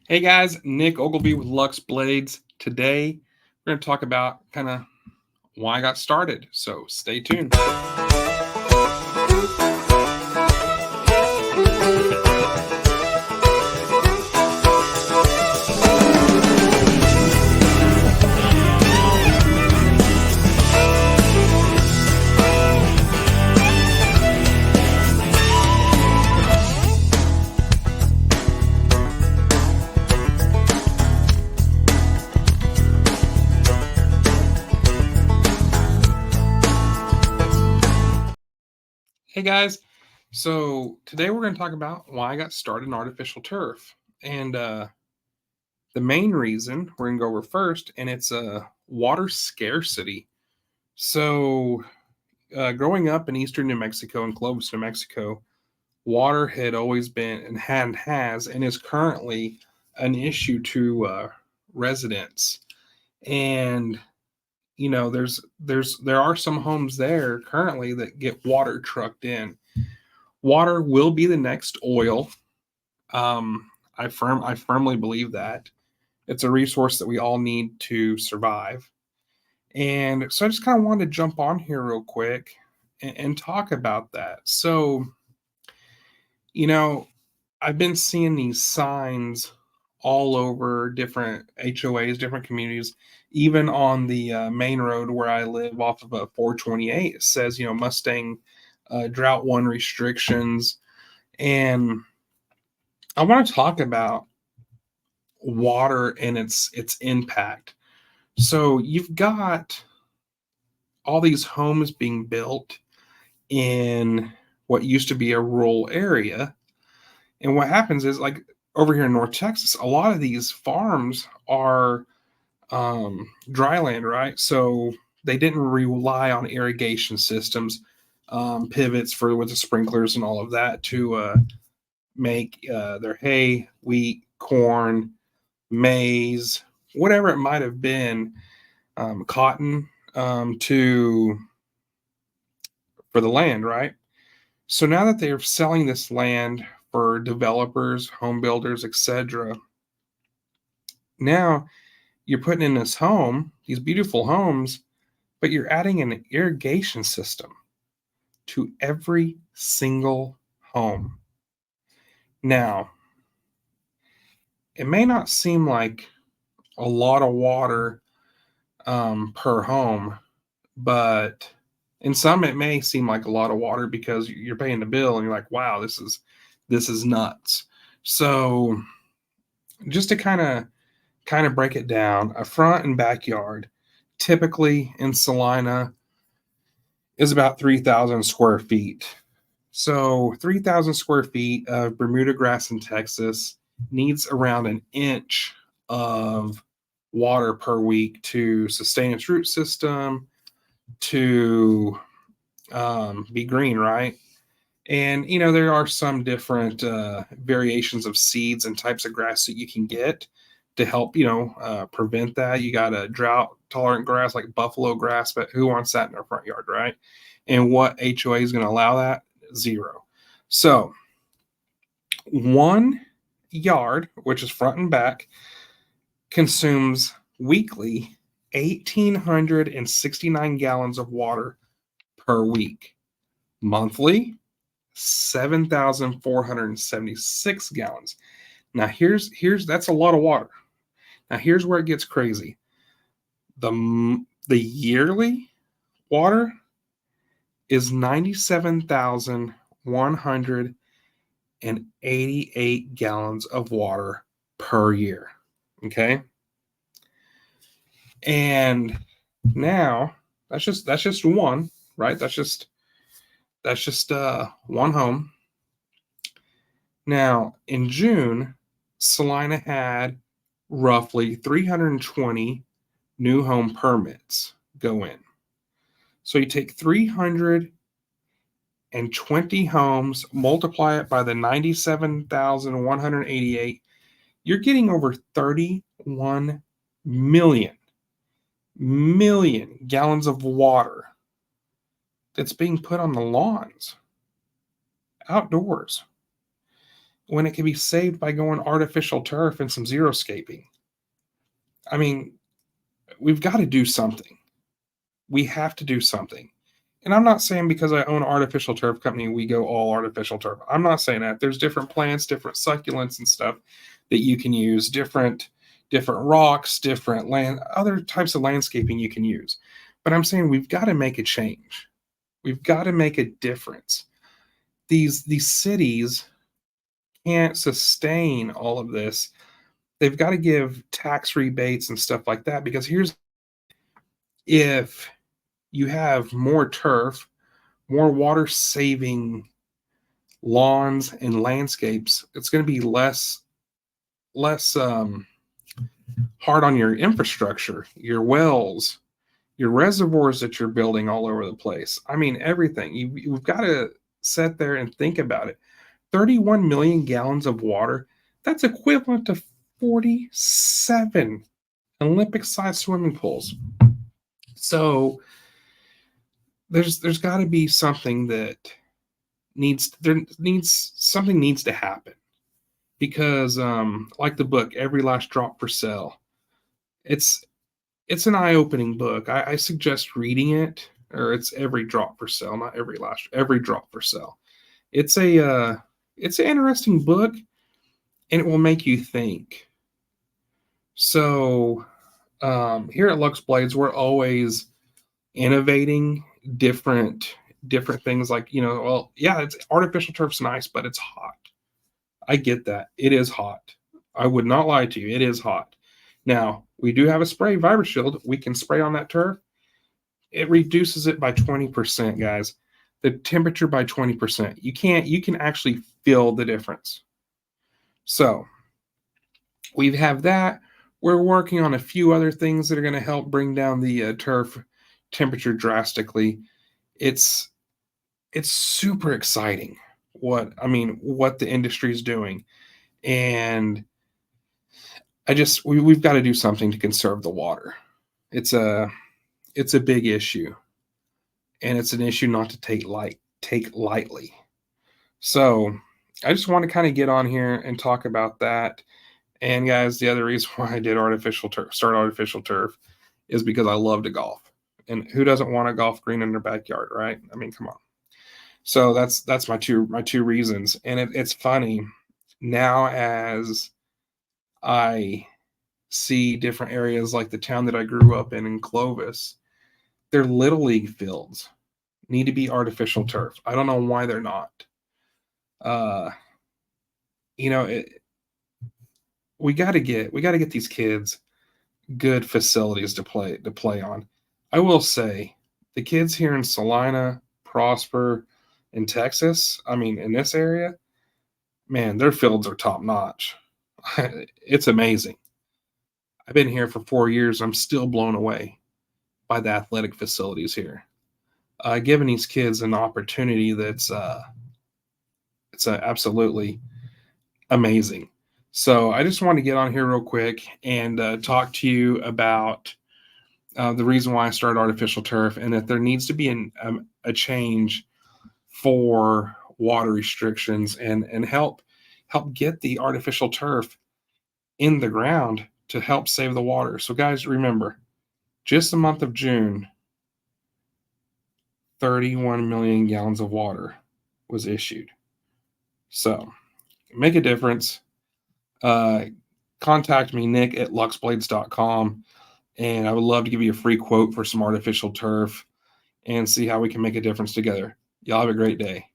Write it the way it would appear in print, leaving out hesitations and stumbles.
Hey guys, Nick Ogilvy with Luxe Blades. Today, we're going to talk about kind of why I got started. So stay tuned. Hey guys, so today we're going to talk about why I got started in artificial turf. And the main reason we're going to go over first, and it's water scarcity. So, growing up in eastern New Mexico and Clovis, New Mexico, water had always been and has and is currently an issue to residents. And there are some homes there currently that get water trucked in. Water will be the next oil. I firmly believe that it's a resource that we all need to survive. And so I just kind of wanted to jump on here real quick and talk about that. So, you know, I've been seeing these signs all over different HOAs, different communities, even on the main road where I live off of a 428. It says, Mustang drought one restrictions. And I want to talk about water and its impact. So you've got all these homes being built in what used to be a rural area. And what happens is, like over here in North Texas, a lot of these farms are dry land, right? So they didn't rely on irrigation systems, pivots for with the sprinklers and all of that to make their hay, wheat, corn, maize, whatever it might have been, cotton to for the land, right? So now that they're selling this land for developers, home builders, etc., now you're putting in this home, these beautiful homes, but you're adding an irrigation system to every single home. Now, it may not seem like a lot of water per home, but in some it may seem like a lot of water because you're paying the bill and you're like, wow, this is nuts. So just to kind of break it down, a front and backyard typically in Salina is about 3,000 square feet. So 3,000 square feet of Bermuda grass in Texas needs around an inch of water per week to sustain its root system, to be green, right? And there are some different variations of seeds and types of grass that you can get to help prevent that. You got a drought tolerant grass like buffalo grass, but who wants that in their front yard, right? And what HOA is going to allow that? Zero. So 1 yard, which is front and back, consumes weekly 1,869 gallons of water per week. Monthly, 7,476 gallons. Now here's that's a lot of water. Now here's where it gets crazy. The yearly water is 97,188 gallons of water per year. Okay? And now that's just one, right? That's just one home. Now, in June, Salina had roughly 320 new home permits go in. So you take 320 homes, multiply it by the 97,188, you're getting over 31 million gallons of water that's being put on the lawns outdoors. when it can be saved by going artificial turf and some xeriscaping. I mean, we've got to do something. We have to do something. And I'm not saying because I own an artificial turf company, we go all artificial turf. I'm not saying that. There's different plants, different succulents and stuff that you can use, different rocks, different land, other types of landscaping you can use. But I'm saying we've got to make a change. We've got to make a difference. These cities can't sustain all of this. They've got to give tax rebates and stuff like that because if you have more turf, more water saving lawns and landscapes, it's going to be less hard on your infrastructure, your wells, your reservoirs that you're building all over the place. I mean, everything. You've got to sit there and think about it. 31 million gallons of water, that's equivalent to 47 Olympic-sized swimming pools. So there's got to be something that needs to happen because like the book Every Last Drop for Sale, it's an eye-opening book. I suggest reading it, or it's Every Drop for Sale, not Every Drop for Sale. It's an interesting book, and it will make you think. So here at Luxe Blades, we're always innovating different things. Like, well, yeah, it's artificial turf's nice, but it's hot. I get that. It is hot. I would not lie to you. It is hot. Now, we do have a spray, VibraShield. We can spray on that turf. It reduces it by 20%, guys. The temperature by 20%. You can actually feel the difference. So we have that. We're working on a few other things that are going to help bring down the turf temperature drastically. It's super exciting what the industry is doing. And we've got to do something to conserve the water. It's a big issue, and it's an issue not to take lightly. So I just want to kind of get on here and talk about that. And guys, the other reason why I did start artificial turf is because I love to golf. And who doesn't want a golf green in their backyard, right? I mean, come on. So that's my two reasons. And it's funny now as I see different areas like the town that I grew up in Clovis, their little league fields need to be artificial turf. I don't know why they're not. We got to get these kids good facilities to play on. I will say the kids here in Salina, Prosper, in Texas, in this area, man, their fields are top notch. It's amazing. I've been here for 4 years. I'm still blown away by the athletic facilities here. Giving these kids an opportunity that's it's absolutely amazing. So I just want to get on here real quick and talk to you about the reason why I started artificial turf, and that there needs to be a change for water restrictions and help get the artificial turf in the ground to help save the water. So guys, remember, just the month of June, 31 million gallons of water was issued. So make a difference. Contact me, Nick at luxeblades.com, and I would love to give you a free quote for some artificial turf and see how we can make a difference together. Y'all have a great day.